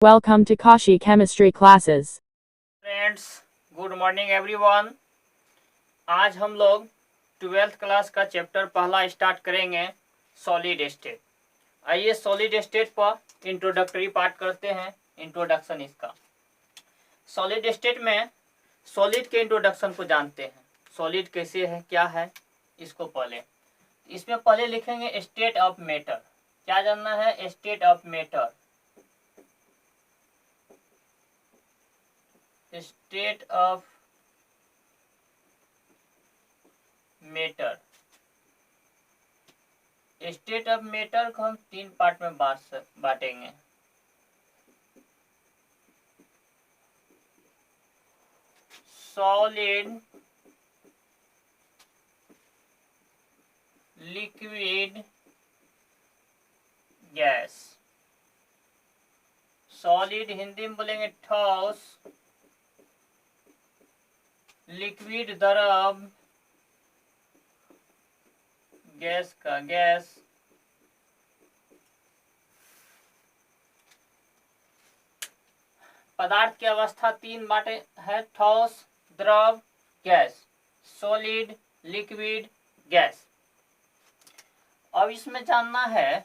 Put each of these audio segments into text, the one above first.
Welcome to Kashi Chemistry Classes. Friends, good morning everyone. आज हम लोग 12th क्लास का चैप्टर पहला स्टार्ट करेंगे, सॉलिड स्टेट। आइए सॉलिड स्टेट पर इंट्रोडक्टरी पार्ट करते हैं। इंट्रोडक्शन इसका, सॉलिड स्टेट में सॉलिड के इंट्रोडक्शन को जानते हैं। सॉलिड कैसे है, क्या है, इसको पहले इसमें पहले लिखेंगे स्टेट ऑफ मैटर। क्या जानना है? State of matter, state of matter. State of matter को हम तीन पार्ट में बांटेंगे। Solid, liquid, gas. Solid Hindi में बोलेंगे ठोस, लिक्विड द्रव, गैस का गैस। पदार्थ की अवस्था तीन बाटे है, ठोस, द्रव, गैस। Solid, liquid, gas. अब इसमें जानना है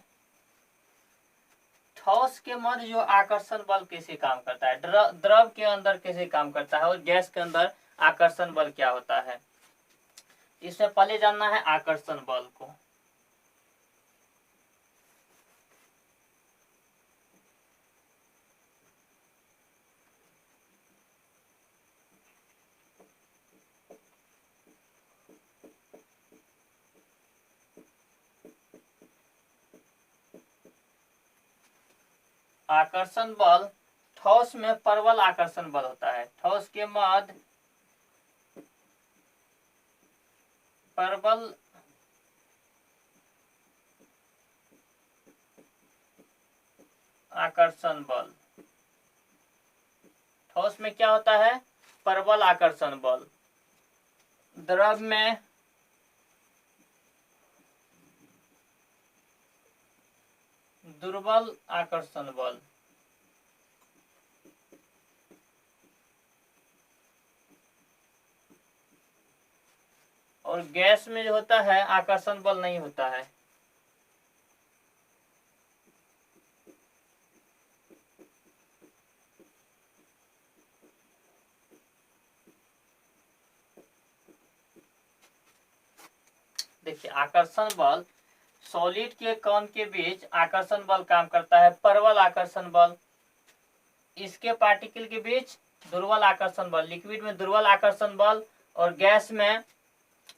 ठोस के मध्य जो आकर्षण बल कैसे काम करता है, द्रव के अंदर कैसे काम करता है, और गैस के अंदर आकर्षण बल क्या होता है। इसमें पहले जानना है आकर्षण बल को। आकर्षण बल, ठोस में प्रबल आकर्षण बल होता है। ठोस के मध्य प्रबल आकर्षण बल। ठोस में क्या होता है? प्रबल आकर्षण बल। द्रव में दुर्बल आकर्षण बल। और गैस में जो होता है आकर्षण बल नहीं होता है। देखिए, आकर्षण बल, सॉलिड के कण के बीच आकर्षण बल काम करता है, प्रबल आकर्षण बल। इसके पार्टिकल के बीच दुर्बल आकर्षण बल। लिक्विड में दुर्बल आकर्षण बल और गैस में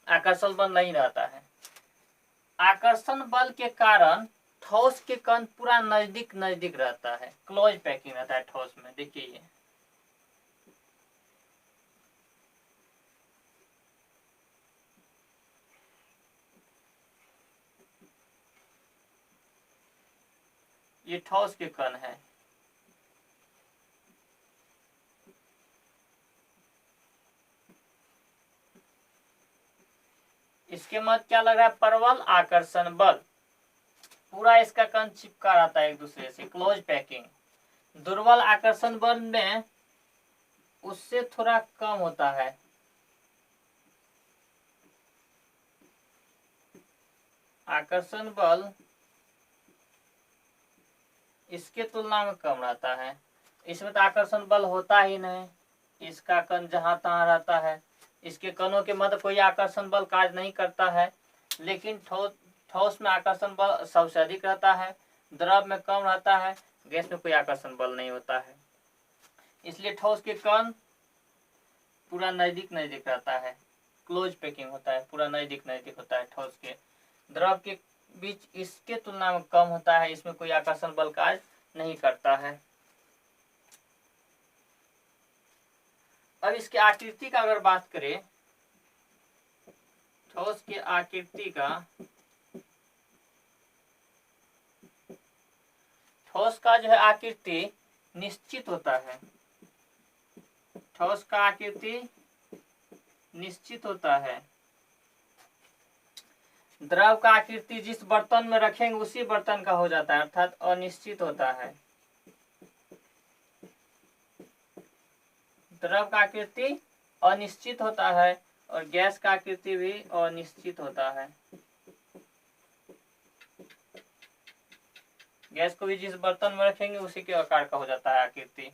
आकर्षण बल नहीं रहता है। आकर्षण बल के कारण ठोस के कण पूरा नजदीक नजदीक रहता है, क्लोज पैकिंग रहता है ठोस में। देखिए ये ठोस के कण है। इसके मध्य क्या लग रहा है? प्रबल आकर्षण बल। पूरा इसका कण चिपका रहता है एक दूसरे से, क्लोज पैकिंग। दुर्बल आकर्षण बल में उससे थोड़ा कम होता है। आकर्षण बल इसके तुलना में कम रहता है। इसमें तो आकर्षण बल होता ही नहीं, इसका कण जहां तहां रहता है। इसके कणों के मध्य कोई आकर्षण बल कार्य नहीं करता है। लेकिन ठोस में आकर्षण बल सबसे अधिक रहता है, द्रव में कम रहता है, गैस में कोई आकर्षण बल नहीं होता है। इसलिए ठोस के कण पूरा नजदीक नजदीक रहता है, क्लोज पैकिंग होता है, पूरा नजदीक नजदीक होता है ठोस के। द्रव के बीच इसके तुलना में कम होता है, इसमें कोई आकर्षण बल कार्य नहीं करता है। अब इसके आकृति का अगर बात करें, ठोस के आकृति का, ठोस का जो है आकृति निश्चित होता है। ठोस का आकृति निश्चित होता है। द्रव का आकृति जिस बर्तन में रखेंगे उसी बर्तन का हो जाता है, अर्थात अनिश्चित होता है। द्रव का आकृति अनिश्चित होता है और गैस का आकृति भी अनिश्चित होता है। गैस को भी जिस बर्तन में रखेंगे उसी के आकार का हो जाता है आकृति।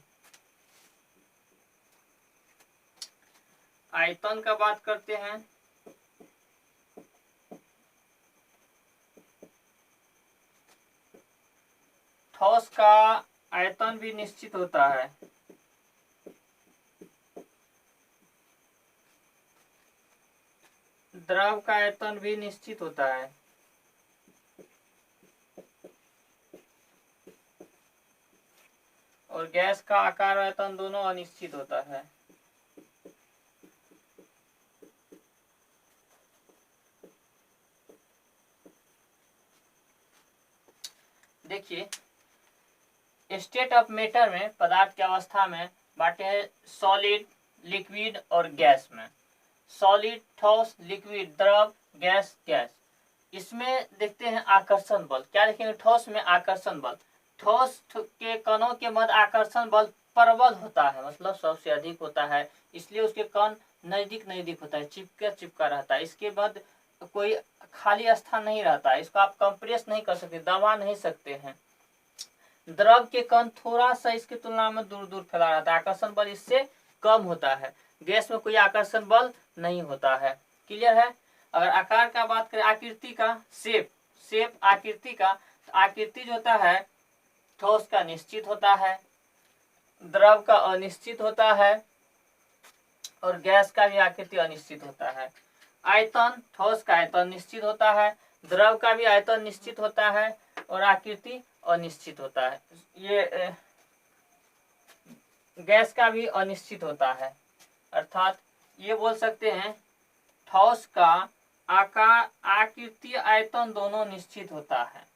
आयतन का बात करते हैं। ठोस का आयतन भी निश्चित होता है। द्रव का आयतन भी निश्चित होता है। और गैस का आकार आयतन दोनों अनिश्चित होता है। देखिए, स्टेट ऑफ मैटर में पदार्थ की अवस्था में बांटे हैं सॉलिड, लिक्विड और गैस में। सॉलिड, ठोस, लिक्विड, द्रव, गैस, गैस। इसमें देखते हैं आकर्षण बल। क्या देखेंगे? ठोस में आकर्षण बल। ठोस के कणों के मध्य आकर्षण बल प्रबल होता है, मतलब सबसे अधिक होता है, इसलिए उसके कण नजदीक नजदीक होता है, चिपका चिपका रहता है। इसके बाद कोई खाली स्थान नहीं रहता है, इसको आप कंप्रेस नहीं कर सकते, दबा नहीं सकते हैं। द्रव के कण थोड़ा सा इसकी तुलना में दूर दूर फैला रहता है, आकर्षण बल इससे कम होता है। गैस में कोई आकर्षण बल नहीं होता है। क्लियर है? अगर आकार का बात करें, आकृति का, शेप आकृति का, तो आकृति जो होता है ठोस का निश्चित होता है, द्रव का अनिश्चित होता है और गैस का भी आकृति अनिश्चित होता है। आयतन, ठोस का आयतन निश्चित होता है, द्रव का भी आयतन निश्चित होता है और आकृति अनिश्चित होता है। ये गैस का भी अनिश्चित होता है। अर्थात ये बोल सकते हैं ठोस का आकार, आकृति, आयतन दोनों निश्चित होता है।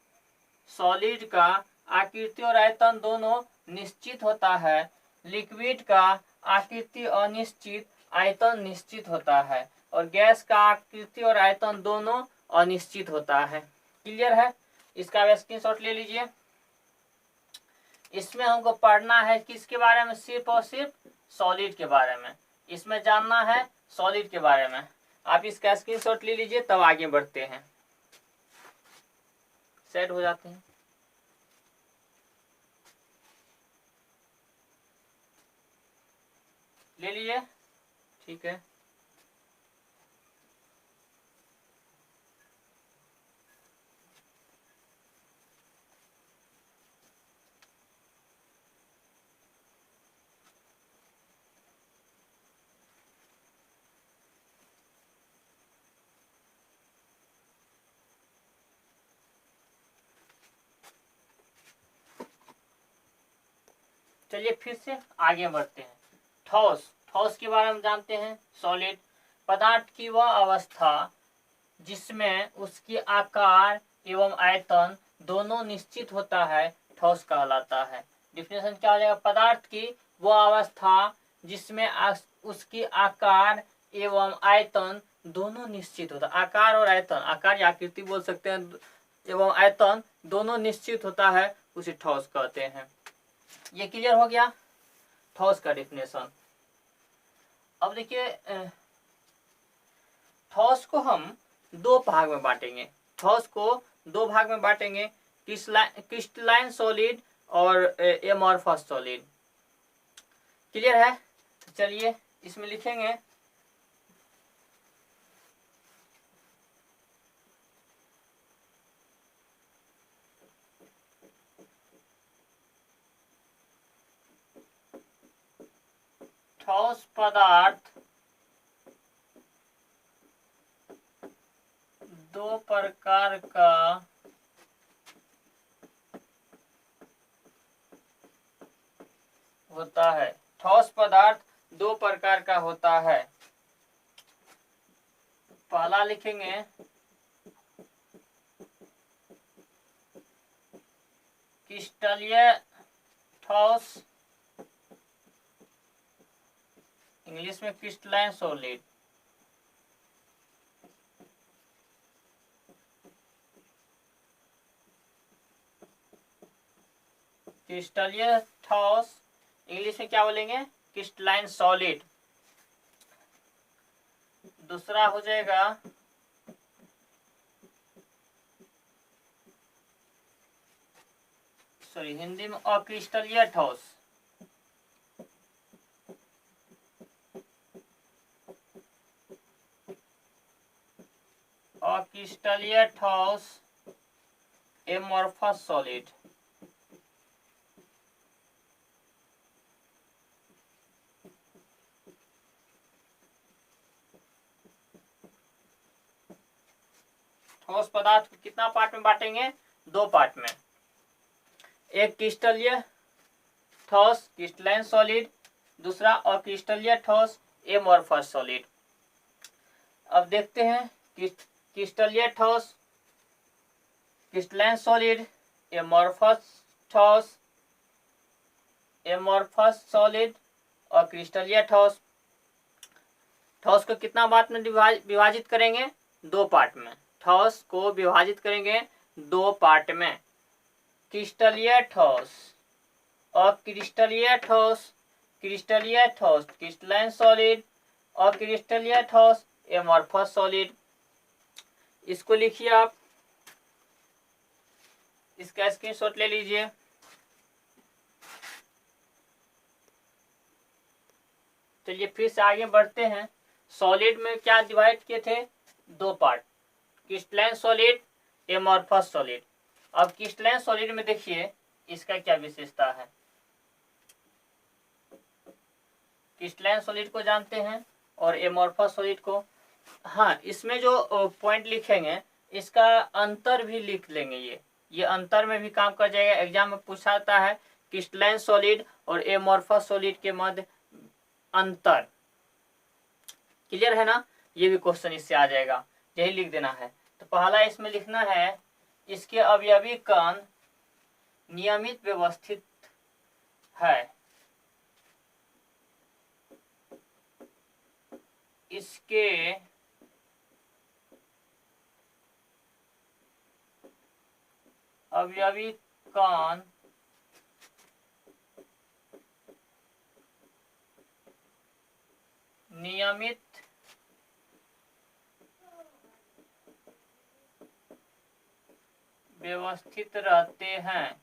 सॉलिड का आकृति और आयतन दोनों निश्चित होता है। लिक्विड का आकृति अनिश्चित, आयतन निश्चित होता है और गैस का आकृति और आयतन दोनों अनिश्चित होता है। क्लियर है? इसका स्क्रीनशॉट ले लीजिए। इसमें हमको पढ़ना है किसके बारे में? सिर्फ और सिर्फ सॉलिड के बारे में। इसमें जानना है सॉलिड के बारे में। आप इसका स्क्रीनशॉट ले लीजिए, तब आगे बढ़ते हैं। सेट हो जाते हैं। ले लीजिए, ठीक है। चलिए फिर से आगे बढ़ते हैं। ठोस के बारे में जानते हैं। सॉलिड, पदार्थ की वह अवस्था जिसमें उसकी आकार एवं आयतन दोनों निश्चित होता है, ठोस कहलाता है। डिफिनेशन क्या हो जाएगा? पदार्थ की वह अवस्था जिसमें उसकी आकार एवं आयतन दोनों निश्चित होता है। आकार और आयतन, आकार या आकृति बोल सकते हैं, एवं आयतन दोनों निश्चित होता है, उसे ठोस कहते हैं। ये क्लियर हो गया ठोस का डिफिनेशन। अब देखिए, ठोस को हम दो भाग में बांटेंगे। ठोस को दो भाग में बांटेंगे, क्रिस्टलाइन सॉलिड और एमॉर्फस सॉलिड। क्लियर है? तो चलिए इसमें लिखेंगे ठोस पदार्थ दो प्रकार का होता है। ठोस पदार्थ दो प्रकार का होता है। पहला लिखेंगे क्रिस्टलीय ठोस, इंग्लिश में क्रिस्टलाइन सॉलिड। क्रिस्टलीय ठोस, इंग्लिश में क्या बोलेंगे? Crystalline solid. दूसरा हो जाएगा हिंदी में अक्रिस्टलीय ठोस। अक्रिस्टलीय ठोस एमॉर्फस सॉलिड। ठोस पदार्थ को कितना पार्ट में बांटेंगे? 2 पार्ट में। एक क्रिस्टलीय ठोस क्रिस्टलाइन सॉलिड, दूसरा अक्रिस्टलीय ठोस एमॉर्फस सॉलिड। अब देखते हैं क्रिस्टलीय ठोस क्रिस्टलाइन सॉलिड एमॉर्फस ठोस एमॉर्फस सॉलिड और क्रिस्टलीय ठोस। ठोस को कितना पार्ट में विभाजित करेंगे? 2 पार्ट में। ठोस को विभाजित करेंगे 2 पार्ट में। क्रिस्टलीय ठोस और क्रिस्टलीय ठोस, क्रिस्टलीय ठोस क्रिस्टलाइन सॉलिड और क्रिस्टलीय ठोस एमॉर्फस सॉलिड। इसको लिखिए आप, इसका स्क्रीनशॉट ले लीजिए। चलिए फिर से आगे बढ़ते हैं। सॉलिड में क्या डिवाइड किए थे? 2 part, crystalline solid amorphous solid. अब क्रिस्टलाइन सॉलिड में देखिए इसका क्या विशेषता है। क्रिस्टलाइन सॉलिड को जानते हैं और एमॉर्फस सॉलिड को। हाँ, इसमें जो पॉइंट लिखेंगे इसका अंतर भी लिख लेंगे। ये अंतर में भी काम कर जाएगा। एग्जाम में पूछा जाता है क्रिस्टलाइन सॉलिड और एमॉर्फस सॉलिड के मध्य अंतर। क्लियर है ना? ये भी क्वेश्चन इससे आ जाएगा, यही लिख देना है। तो पहला इसमें लिखना है इसके अवयवी कण नियमित व्यवस्थित है। इसके अवयवी कण नियमित व्यवस्थित रहते हैं।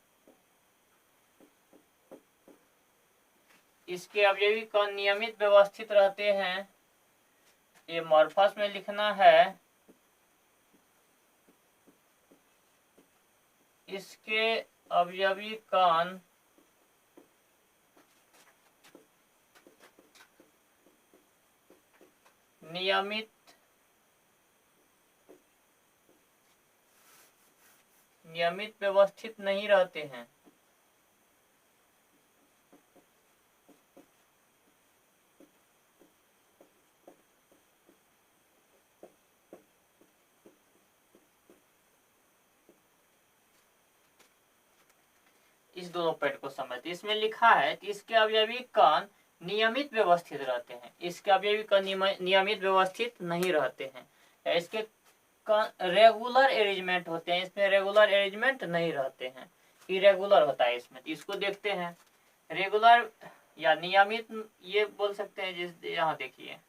इसके अवयवी कण नियमित व्यवस्थित रहते हैं। एमॉर्फस में लिखना है इसके अवयवी कण नियमित व्यवस्थित नहीं रहते हैं। इस दोनों पॉइंट को समझते। इसमें लिखा है कि इसके अवयवी कण नियमित व्यवस्थित रहते हैं। इसके अवयवी कण नियमित व्यवस्थित नहीं रहते हैं। इसके रेगुलर अरेंजमेंट होते हैं, इसमें रेगुलर अरेंजमेंट नहीं रहते हैं, इरेगुलर होता है इसमें। इसको देखते हैं। रेगुलर या नियमित ये बोल सकते हैं। जिस यहाँ देखिए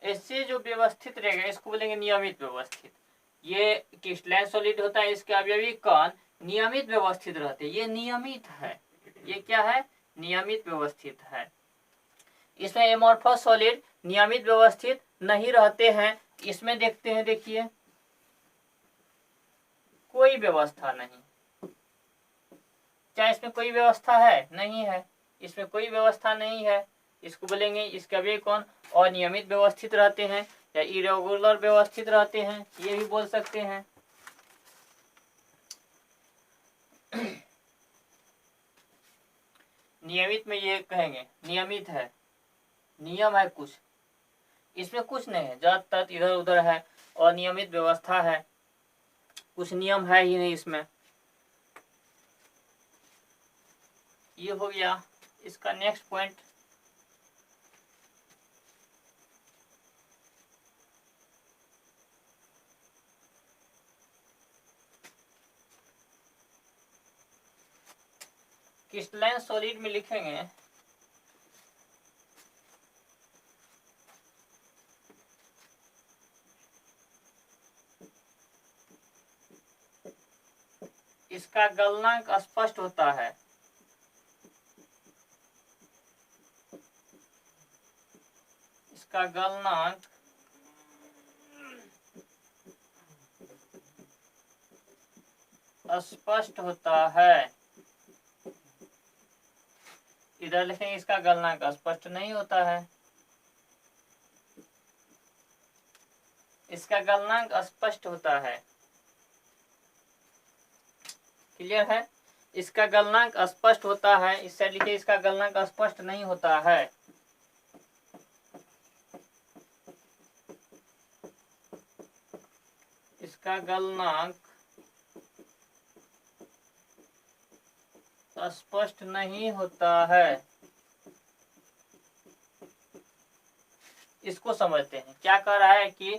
इससे जो व्यवस्थित रहेगा इसको बोलेंगे नियमित व्यवस्थित। ये क्रिस्टलाइन सॉलिड होता है, इसके अवयवी कण नियमित व्यवस्थित रहते हैं। ये नियमित है, ये क्या है? नियमित व्यवस्थित है। इसमें एमॉर्फस सॉलिड नियमित व्यवस्थित नहीं रहते हैं। इसमें देखते हैं, देखिए कोई व्यवस्था नहीं। क्या इसमें कोई व्यवस्था है? नहीं है, इसमें कोई व्यवस्था नहीं है। इसको बोलेंगे इसके अवयवी कौन अनियमित व्यवस्थित रहते हैं या इरेगुलर व्यवस्थित रहते हैं, ये भी बोल सकते हैं। नियमित में ये कहेंगे नियमित है, नियम है कुछ, इसमें कुछ नहीं है, जत तत इधर उधर है, अनियमित व्यवस्था है, कुछ नियम है ही नहीं इसमें। ये हो गया। इसका नेक्स्ट पॉइंट, क्रिस्टलाइन सॉलिड में लिखेंगे इसका गलनांक स्पष्ट होता है, इसका गलनांक स्पष्ट होता है। इधर लिखेंगे इसका गलनांक स्पष्ट नहीं होता है, इसका गलनांक स्पष्ट होता है। क्लियर है? इसका गलनांक स्पष्ट होता है, इस साइड लिखिए इसका गलनांक स्पष्ट नहीं होता है। इसका गलनांक स्पष्ट नहीं होता है। इसको समझते हैं, क्या कह रहा है कि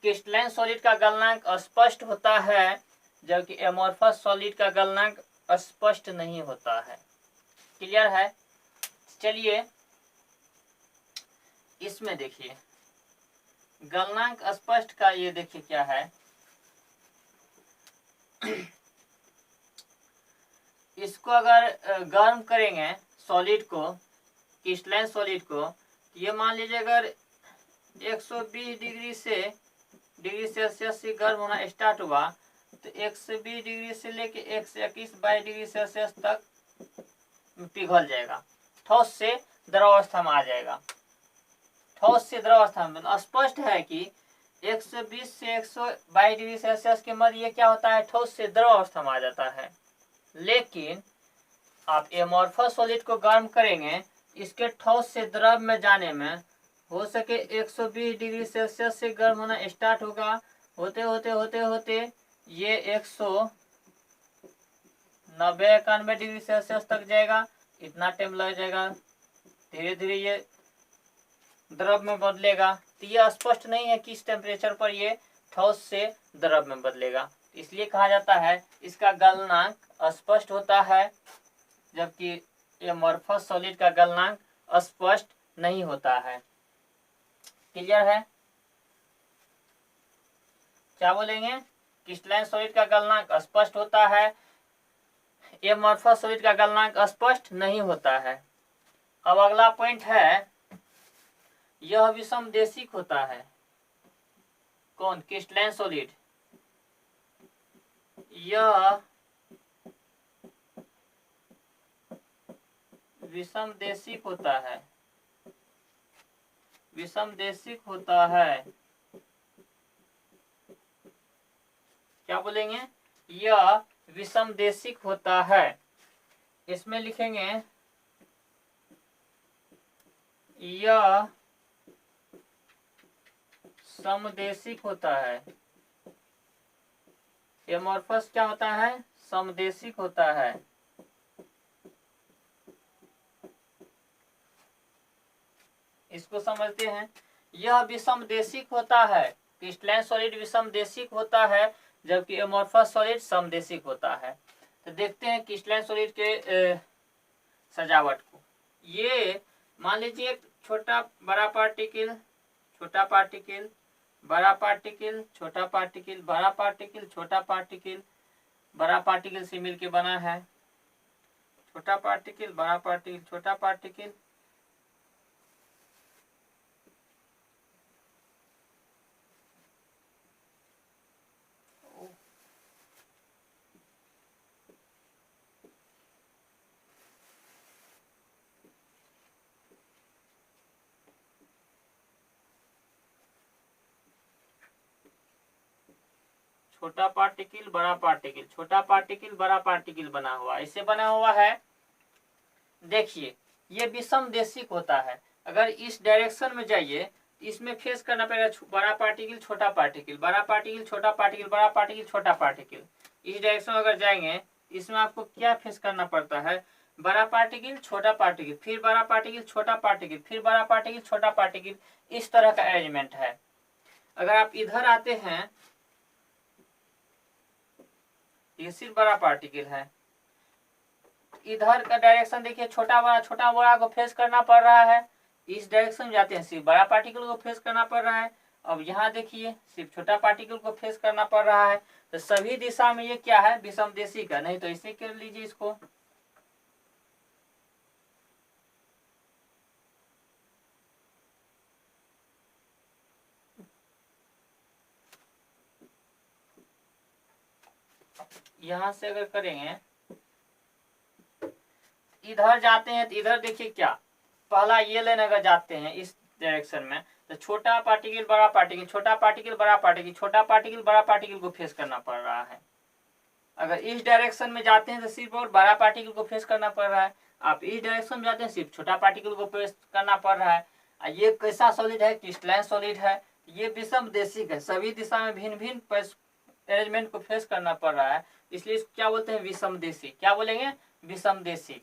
क्रिस्टलाइन सॉलिड का गलनांक स्पष्ट होता है, जबकि एमोर्फस सॉलिड का गलनांक स्पष्ट नहीं होता है। क्लियर है? चलिए इसमें देखिए गलनांक स्पष्ट का, ये देखिए क्या है, इसको अगर गर्म करेंगे सॉलिड को, क्रिस्टलाइन सॉलिड को, ये मान लीजिए अगर 120 डिग्री सेल्सियस से गर्म होना स्टार्ट हुआ, तो 120 डिग्री से लेके 121 डिग्री सेल्सियस तक पिघल जाएगा, ठोस से द्रवावस्था में आ जाएगा। ठोस से द्रवावस्था में स्पष्ट है कि 120 से 122 डिग्री सेल्सियस के मध्य ये क्या होता है, ठोस से द्रवावस्था में आ जाता है। लेकिन आप एमोर्फस सॉलिड को गर्म करेंगे, इसके ठोस से द्रव में जाने में हो सके 120 डिग्री सेल्सियस से गर्म होना स्टार्ट होगा, होते होते होते होते ये 190-91 डिग्री सेल्सियस तक जाएगा। इतना टाइम लग जाएगा, धीरे धीरे ये द्रव में बदलेगा। तो ये स्पष्ट नहीं है किस टेम्परेचर पर ये ठोस से द्रव में बदलेगा, इसलिए कहा जाता है इसका गलनांक अस्पष्ट होता है, जबकि एमोर्फस सॉलिड का गलनांक अस्पष्ट नहीं होता है। क्लियर है? क्या बोलेंगे? क्रिस्टलाइन सॉलिड का गलनांक स्पष्ट होता है, एमोर्फस सॉलिड का गलनांक स्पष्ट नहीं होता है। अब अगला पॉइंट है, यह विषमदेशिक होता है। कौन? Crystalline solid. यह विषमदेशिक होता है, विषमदेशिक होता है। क्या बोलेंगे? यह विषमदेशिक होता है। इसमें लिखेंगे यह समदेशिक होता है। एमोर्फस क्या होता है? समदेशिक होता है। इसको समझते हैं। यह विषमदेशिक होता है, क्रिस्टलाइन सॉलिड विषमदेशिक होता है, जबकि एमोर्फस सॉलिड समदेशिक होता है। तो देखते हैं क्रिस्टलाइन सॉलिड के सजावट को। ये मान लीजिए छोटा बड़ा पार्टिकल, छोटा पार्टिकल, बड़ा पार्टिकल, छोटा पार्टिकल, बड़ा पार्टिकल, छोटा पार्टिकल, बड़ा पार्टिकल से मिलकर बना है। छोटा पार्टिकल, बड़ा पार्टिकल, छोटा पार्टिकल, छोटा पार्टिकल, बड़ा पार्टिकल, छोटा पार्टिकल, बड़ा पार्टिकल बना हुआ, इससे बना हुआ है। देखिए ये विषम देशिक होता है। अगर इस डायरेक्शन में जाइए इसमें फेस करना पड़ेगा बड़ा पार्टिकल छोटा पार्टिकल, बड़ा पार्टिकल छोटा पार्टिकल, बड़ा पार्टिकल छोटा पार्टिकल। इस डायरेक्शन में अगर जाएंगे इसमें आपको क्या फेस करना पड़ता है, बड़ा पार्टिकल छोटा पार्टिकल, फिर बड़ा पार्टिकल छोटा पार्टिकल, फिर बड़ा पार्टिकल छोटा पार्टिकल, इस तरह का अरेंजमेंट है। अगर आप इधर आते हैं, ये सिर्फ बड़ा पार्टिकल है, इधर का डायरेक्शन देखिए छोटा बड़ा को फेस करना पड़ रहा है। इस डायरेक्शन में जाते हैं सिर्फ बड़ा पार्टिकल को फेस करना पड़ रहा है। अब यहाँ देखिए सिर्फ छोटा पार्टिकल को फेस करना पड़ रहा है। तो सभी दिशा में ये क्या है, विषमदेशी का। नहीं तो इसे कर लीजिए इसको, यहां से अगर करेंगे इधर जाते हैं तो इधर देखिए क्या, पहला ये लाइन अगर जाते हैं इस डायरेक्शन में तो छोटा पार्टिकल बड़ा पार्टिकल, छोटा पार्टिकल बड़ा पार्टिकल, छोटा पार्टिकल बड़ा पार्टिकल को फेस करना पड़ रहा है। अगर इस डायरेक्शन में जाते हैं तो सिर्फ और बड़ा पार्टिकल को फेस करना पड़ रहा है। आप इस डायरेक्शन में जाते हैं सिर्फ छोटा पार्टिकल को फेस करना पड़ रहा है। ये कैसा सॉलिड है, क्रिस्टलाइन सॉलिड है। ये विषमदेशिक है, सभी दिशा में भिन्न भिन्न अरेंजमेंट को फेस करना पड़ रहा है, इसलिए इसको क्या बोलते हैं, विषमदेशी। क्या बोलेंगे, विषमदेशी।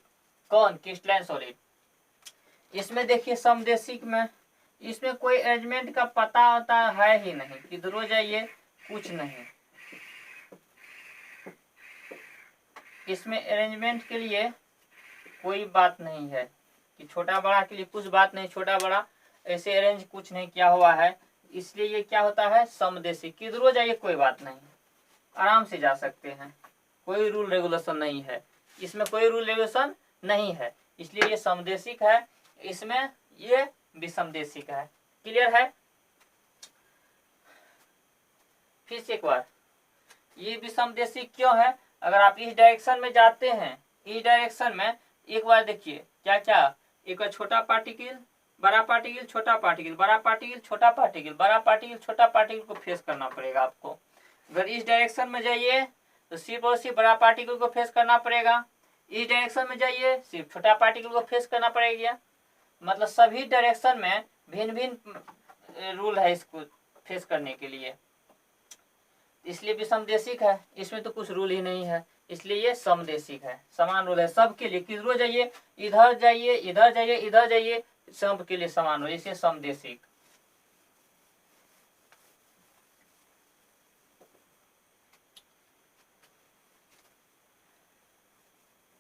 कौन, क्रिस्टलाइन सॉलिड। इसमें देखिए समदेशिक में इसमें कोई अरेंजमेंट का पता होता है ही नहीं, किधरों जाइए कुछ नहीं। इसमें अरेंजमेंट के लिए कोई बात नहीं है कि छोटा बड़ा के लिए कुछ बात नहीं, छोटा बड़ा ऐसे अरेंज कुछ नहीं किया हुआ है, इसलिए ये क्या होता है, समदेशी। किधरों जाइए कोई बात नहीं, आराम से जा सकते हैं, कोई रूल रेगुलेशन नहीं है, इसमें कोई रूल रेगुलेशन नहीं है, इसलिए ये समदेशिक है। इसमें ये विषमदेशिक है। क्लियर है। फिर से एक बार, ये विषमदेशिक क्यों है, अगर आप इस डायरेक्शन में जाते हैं, इस डायरेक्शन में एक बार देखिए क्या क्या, एक बार छोटा पार्टिकल बड़ा पार्टिकल छोटा पार्टिकल, बड़ा पार्टिकल छोटा पार्टिकल, बड़ा पार्टिकल छोटा पार्टिकल को फेस करना पड़ेगा आपको। अगर इस डायरेक्शन में जाइए तो सिर्फ और सिर्फ बड़ा पार्टिकल को फेस करना पड़ेगा, इस डायरेक्शन में जाइए सिर्फ छोटा पार्टिकल को फेस करना पड़ेगा। मतलब सभी डायरेक्शन में भिन्न भिन्न रूल है इसको फेस करने के लिए, इसलिए भी समदेशिक है। इसमें तो कुछ रूल ही नहीं है, इसलिए ये समदेशिक है, समान रूल है सबके लिए। किधरों जाइए, इधर जाइए, इधर जाइए, इधर जाइए, सबके लिए समान रूल, इसलिए समदेशिक।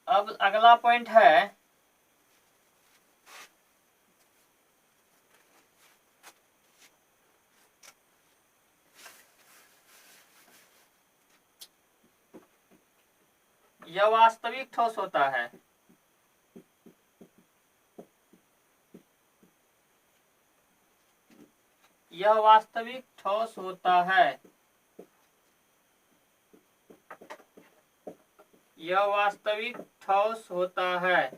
अब अगला पॉइंट है यह वास्तविक ठोस होता है। यह वास्तविक ठोस होता है। यह वास्तविक ठोस होता है।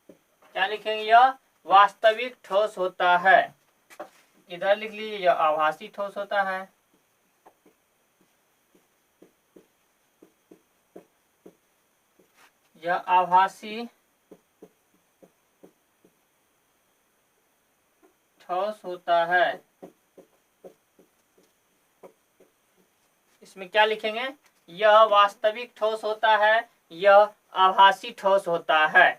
क्या लिखेंगे, यह वास्तविक ठोस होता है। इधर लिख लीजिए यह आभासी ठोस होता है। यह आभासी ठोस होता है। इसमें क्या लिखेंगे, यह वास्तविक ठोस होता है, यह आभासी ठोस होता है।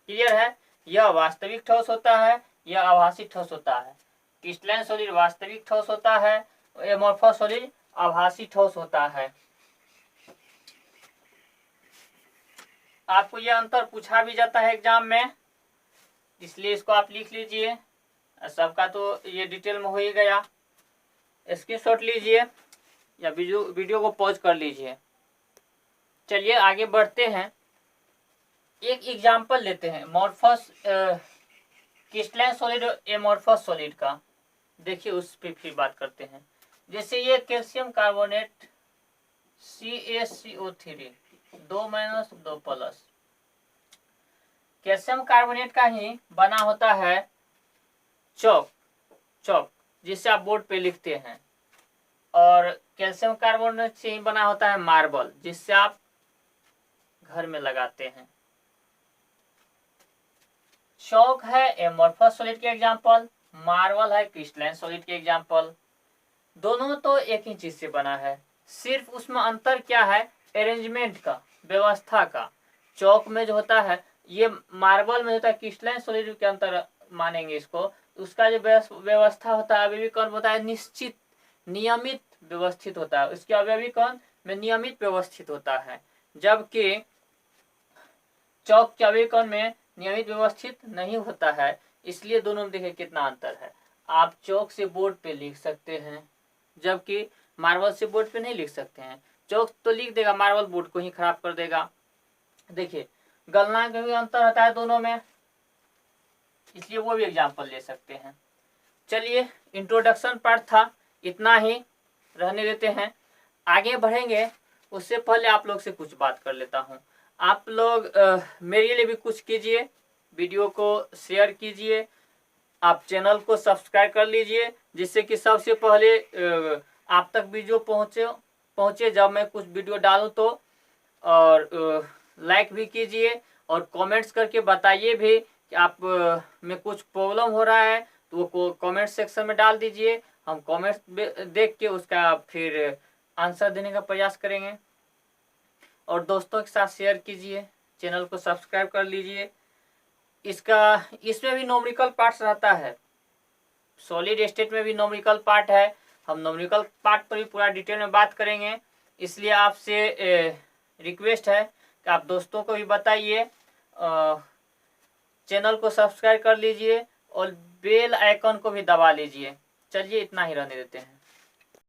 क्लियर है। यह वास्तविक ठोस होता है, यह आभासी ठोस होता है। क्रिस्टलाइन सॉलिड वास्तविक ठोस होता है, एमोर्फस सॉलिड आभासी ठोस होता है। आपको यह अंतर पूछा भी जाता है एग्जाम में, इसलिए इसको आप लिख लीजिए। सबका तो ये डिटेल में हो ही गया, स्क्रीनशॉट लीजिए या वीडियो को पॉज कर लीजिए। चलिए आगे बढ़ते हैं, एक एग्जाम्पल लेते हैं मोर्फस क्रिस्टलाइन सॉलिड और एमोर्फस सॉलिड का। देखिए उस पर फिर बात करते हैं। जैसे ये calcium carbonate CaCO3 2 - 2+, calcium carbonate का ही बना होता है चौक जिससे आप बोर्ड पे लिखते हैं, और कैल्शियम कार्बोनेट से ही बना होता है मार्बल जिससे आप घर में लगाते हैं। चौक है एमोर्फस सॉलिड के एग्जाम्पल, मार्बल है क्रिस्टलाइन सॉलिड के एग्जाम्पल। दोनों तो एक ही चीज से बना है, सिर्फ उसमें अंतर क्या है, अरेंजमेंट का, व्यवस्था का। चौक में जो होता है, ये मार्बल में होता है, क्रिस्टलाइन सॉलिड के अंतर मानेंगे इसको, उसका जो व्यवस्था होता है अभी भी कौन होता है, निश्चित नियमित व्यवस्थित होता है, उसके अवयवी कौन में नियमित व्यवस्थित होता है, जबकि चौक के अवयवी कौन में नियमित व्यवस्थित नहीं होता है। इसलिए दोनों में देखिए कितना अंतर है। आप चौक से बोर्ड पे लिख सकते हैं, जबकि मार्बल से बोर्ड पे नहीं लिख सकते हैं। चौक तो लिख देगा, मार्बल बोर्ड को ही खराब कर देगा। देखिए गलनांक में भी अंतर होता है दोनों में, इसलिए वो भी एग्जाम्पल ले सकते हैं। चलिए इंट्रोडक्शन पार्ट था, इतना ही रहने देते हैं, आगे बढ़ेंगे। उससे पहले आप लोग से कुछ बात कर लेता हूँ। आप लोग मेरे लिए भी कुछ कीजिए, वीडियो को शेयर कीजिए, आप चैनल को सब्सक्राइब कर लीजिए, जिससे कि सबसे पहले आप तक वीडियो पहुँचे जब मैं कुछ वीडियो डालूँ तो। और लाइक भी कीजिए और कमेंट्स करके बताइए भी कि आप में कुछ प्रॉब्लम हो रहा है तो वो कमेंट सेक्शन में डाल दीजिए, हम कमेंट्स देख के उसका फिर आंसर देने का प्रयास करेंगे। और दोस्तों के साथ शेयर कीजिए, चैनल को सब्सक्राइब कर लीजिए। इसमें भी न्यूमेरिकल पार्ट्स रहता है, सॉलिड स्टेट में भी न्यूमेरिकल पार्ट है, हम न्यूमेरिकल पार्ट पर भी पूरा डिटेल में बात करेंगे। इसलिए आपसे रिक्वेस्ट है कि आप दोस्तों को भी बताइए, चैनल को सब्सक्राइब कर लीजिए और बेल आइकन को भी दबा लीजिए। चलिए इतना ही रहने देते हैं।